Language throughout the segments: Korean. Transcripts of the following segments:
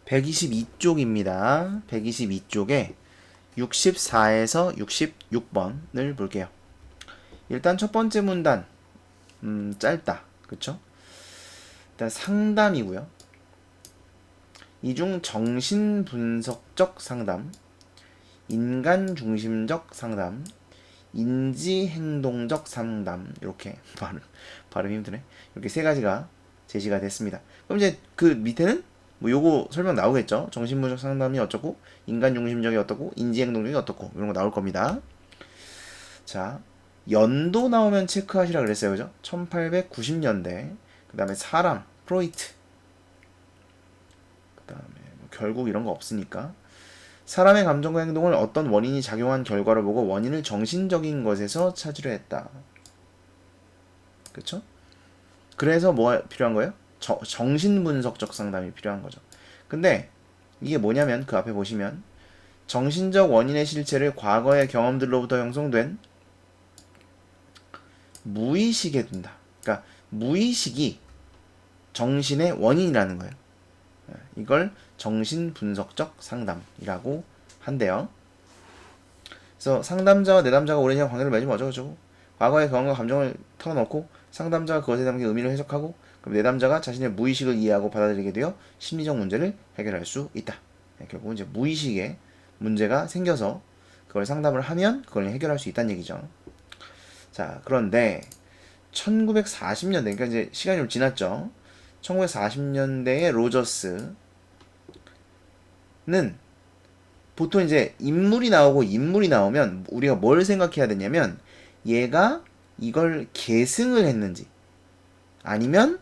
122쪽입니다. 122쪽에 64에서 66번을 볼게요. 일단 첫 번째 문단 짧다. 그쵸? 일단 상담이고요. 이 중 정신분석적 상담, 인간중심적 상담, 인지행동적 상담, 이렇게 발음 힘드네. 이렇게 세 가지가 제시가 됐습니다. 그럼 이제 그 밑에는 뭐 요거 설명 나오겠죠. 정신분석 상담이 어쩌고, 인간중심적이 어떻고, 인지행동적이 어떻고, 이런 거 나올 겁니다. 자, 연도 나오면 체크하시라 그랬어요. 그죠? 1890년대. 그 다음에 사람, 프로이트. 그 다음에 뭐 결국 이런 거 없으니까. 사람의 감정과 행동을 어떤 원인이 작용한 결과로 보고 원인을 정신적인 것에서 찾으려 했다. 그쵸? 그래서 뭐 필요한 거예요? 정신분석적 상담이 필요한 거죠. 근데 이게 뭐냐면 그 앞에 보시면 정신적 원인의 실체를 과거의 경험들로부터 형성된 무의식에 둔다. 그러니까 무의식이 정신의 원인이라는 거예요. 이걸 정신분석적 상담이라고 한대요. 그래서 상담자와 내담자가 오랜 시간 관계를 맺으면 어쩌고저쩌고 과거의 경험과 감정을 털어놓고 상담자가 그것에 담긴 의미를 해석하고 그럼 내담자가 자신의 무의식을 이해하고 받아들이게 되어 심리적 문제를 해결할 수 있다. 결국은 이제 무의식에 문제가 생겨서 그걸 상담을 하면 그걸 해결할 수 있다는 얘기죠. 자, 그런데 1940년대, 그러니까 이제 시간이 좀 지났죠. 1940년대의 로저스는 보통 이제 인물이 나오고 인물이 나오면 우리가 뭘 생각해야 되냐면 얘가 이걸 계승을 했는지 아니면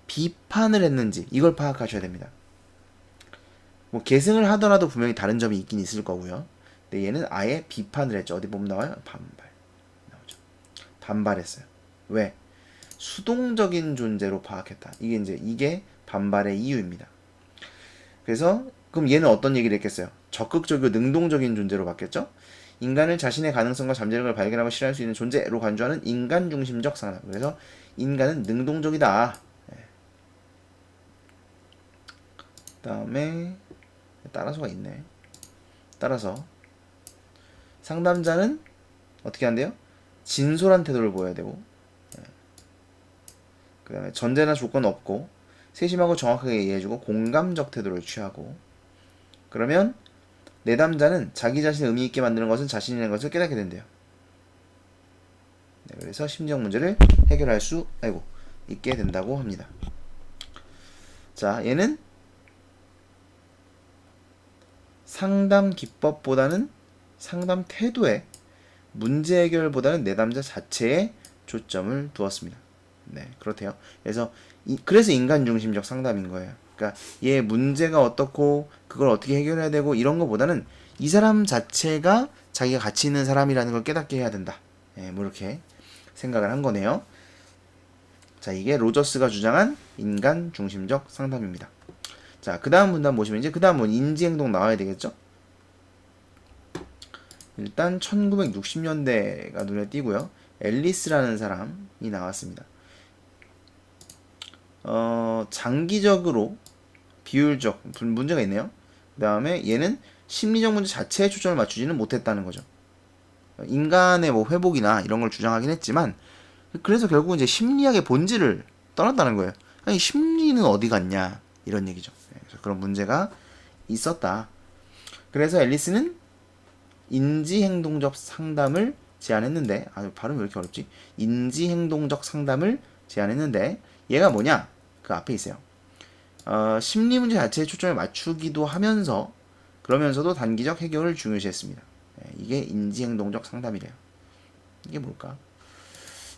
비판을 했는지 이걸 파악하셔야 됩니다. 뭐 계승을 하더라도 분명히 다른 점이 있긴 있을 거고요. 근데 얘는 아예 비판을 했죠. 어디 보면 나와요? 반발. 나오죠. 반발했어요. 왜? 수동적인 존재로 파악했다. 이게 반발의 이유입니다. 그래서 그럼 얘는 어떤 얘기를 했겠어요? 적극적이고 능동적인 존재로 바뀌었죠. 인간을 자신의 가능성과 잠재력을 발견하고 실현할 수 있는 존재로 간주하는 인간 중심적 상담. 그래서 인간은 능동적이다. 그다음에 따라서가 있네. 따라서 상담자는 어떻게 한대요? 진솔한 태도를 보여야 되고, 그 다음에 전제나 조건 없고 세심하고 정확하게 이해해주고 공감적 태도를 취하고, 그러면 내담자는 자기 자신을 의미 있게 만드는 것은 자신이라는 것을 깨닫게 된대요. 네, 그래서 심리적 문제를 해결할 수 있게 된다고 합니다. 자, 얘는 상담 기법보다는 상담 태도에 문제 해결보다는 내담자 자체에 초점을 두었습니다. 네, 그렇대요. 그래서 인간 중심적 상담인 거예요. 그러니까 얘 문제가 어떻고 그걸 어떻게 해결해야 되고 이런 거보다는 이 사람 자체가 자기가 가치 있는 사람이라는 걸 깨닫게 해야 된다. 네, 뭐 이렇게 생각을 한 거네요. 자, 이게 로저스가 주장한 인간 중심적 상담입니다. 자, 그 다음 문단 보시면 이제 그 다음은 인지행동 나와야 되겠죠? 일단 1960년대가 눈에 띄고요. 앨리스라는 사람이 나왔습니다. 장기적으로 비율적 문제가 있네요. 그 다음에 얘는 심리적 문제 자체에 초점을 맞추지는 못했다는 거죠. 인간의 뭐 회복이나 이런 걸 주장하긴 했지만 그래서 결국은 이제 심리학의 본질을 떠났다는 거예요. 아니 심리는 어디 갔냐 이런 얘기죠. 그래서 그런 문제가 있었다. 그래서 앨리스는 인지행동적 상담을 제안했는데 발음이 왜 이렇게 어렵지? 인지행동적 상담을 제안했는데 얘가 뭐냐? 그 앞에 있어요. 심리 문제 자체에 초점을 맞추기도 하면서 그러면서도 단기적 해결을 중요시했습니다. 이게 인지행동적 상담이래요. 이게 뭘까?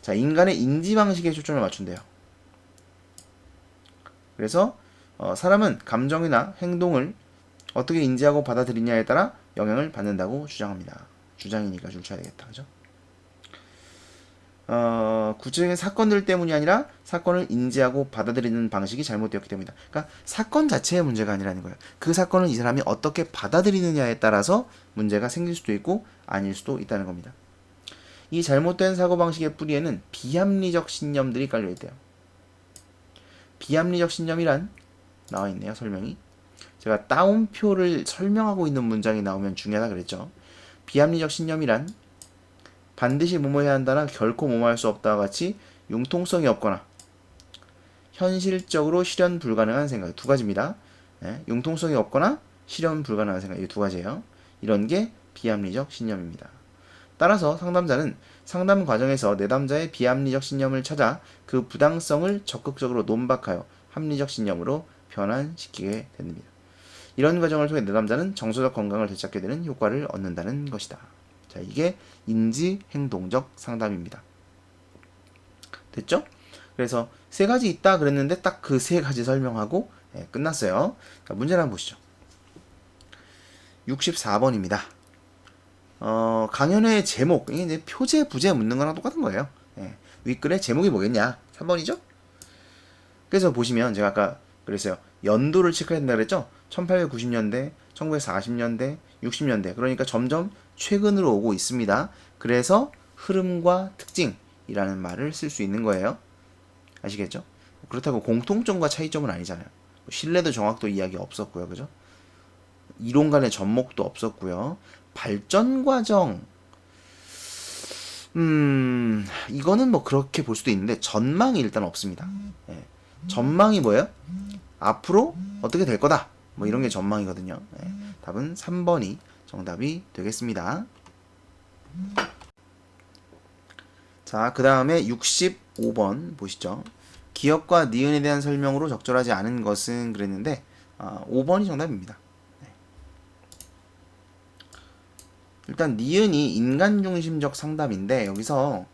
자, 인간의 인지 방식에 초점을 맞춘대요. 그래서 사람은 감정이나 행동을 어떻게 인지하고 받아들이냐에 따라 영향을 받는다고 주장합니다. 주장이니까 줄 쳐야 되겠다. 그죠? 구체적인 사건들 때문이 아니라 사건을 인지하고 받아들이는 방식이 잘못되었기 때문이다. 그러니까 사건 자체의 문제가 아니라는 거예요. 그 사건을 이 사람이 어떻게 받아들이느냐에 따라서 문제가 생길 수도 있고 아닐 수도 있다는 겁니다. 이 잘못된 사고방식의 뿌리에는 비합리적 신념들이 깔려있대요. 비합리적 신념이란 나와있네요. 설명이. 제가 따옴표를 설명하고 있는 문장이 나오면 중요하다 그랬죠. 비합리적 신념이란 반드시 뭐뭐 해야 한다나 결코 뭐뭐 할 수 없다와 같이 융통성이 없거나 현실적으로 실현 불가능한 생각. 두 가지입니다. 네, 융통성이 없거나 실현 불가능한 생각. 이 두 가지예요. 이런 게 비합리적 신념입니다. 따라서 상담자는 상담 과정에서 내담자의 비합리적 신념을 찾아 그 부당성을 적극적으로 논박하여 합리적 신념으로 변환시키게 됩니다. 이런 과정을 통해 내담자는 정서적 건강을 되찾게 되는 효과를 얻는다는 것이다. 자, 이게 인지-행동적 상담입니다. 됐죠? 그래서 세 가지 있다 그랬는데 딱 그 세 가지 설명하고 끝났어요. 자, 문제를 한번 보시죠. 64번입니다. 강연회의 제목, 이게 이제 표제, 부제 묻는 거랑 똑같은 거예요. 윗글의 제목이 뭐겠냐? 3번이죠? 그래서 보시면 제가 아까 그랬어요. 연도를 체크해야 된다 그랬죠? 1890년대, 1940년대, 60년대. 그러니까 점점 최근으로 오고 있습니다. 그래서 흐름과 특징이라는 말을 쓸 수 있는 거예요. 아시겠죠? 그렇다고 공통점과 차이점은 아니잖아요. 신뢰도 정확도 이야기 없었고요. 그죠? 이론 간의 접목도 없었고요. 발전 과정, 이거는 뭐 그렇게 볼 수도 있는데 전망이 일단 없습니다. 전망이 뭐예요? 앞으로 어떻게 될 거다. 뭐 이런 게 전망이거든요. 답은 3번이 정답이 되겠습니다. 자, 그 다음에 65번 보시죠. 기업과 니은에 대한 설명으로 적절하지 않은 것은 그랬는데 5번이 정답입니다. 일단 니은이 인간중심적 상담인데 여기서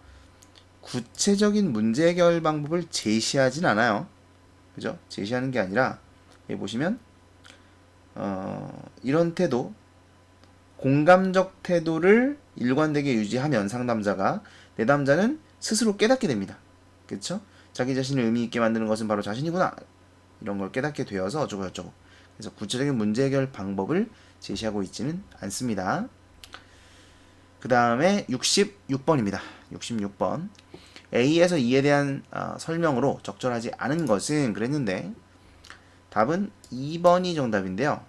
구체적인 문제 해결 방법을 제시하진 않아요. 그죠? 제시하는 게 아니라 여기 보시면 이런 태도, 공감적 태도를 일관되게 유지하면 상담자가 내담자는 스스로 깨닫게 됩니다. 그렇죠? 자기 자신을 의미 있게 만드는 것은 바로 자신이구나. 이런 걸 깨닫게 되어서 어쩌고 저쩌고. 그래서 구체적인 문제 해결 방법을 제시하고 있지는 않습니다. 그 다음에 66번입니다. 66번. A에서 E에 대한 설명으로 적절하지 않은 것은 그랬는데 답은 2번이 정답인데요.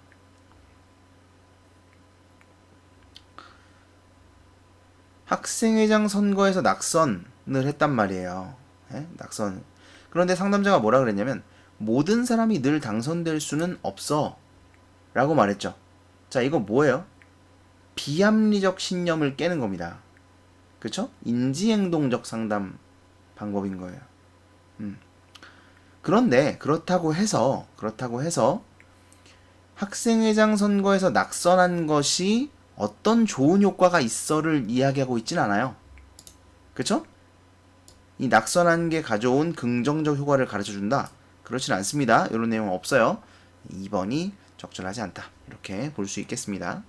학생회장 선거에서 낙선을 했단 말이에요. 낙선. 그런데 상담자가 뭐라 그랬냐면 모든 사람이 늘 당선될 수는 없어 라고 말했죠. 자, 이거 뭐예요? 비합리적 신념을 깨는 겁니다. 그쵸? 인지행동적 상담 방법인 거예요. 그런데 그렇다고 해서 학생회장 선거에서 낙선한 것이 어떤 좋은 효과가 있어를 이야기하고 있진 않아요. 그쵸? 이 낙선한 게 가져온 긍정적 효과를 가르쳐준다? 그렇진 않습니다. 이런 내용은 없어요. 2번이 적절하지 않다. 이렇게 볼 수 있겠습니다.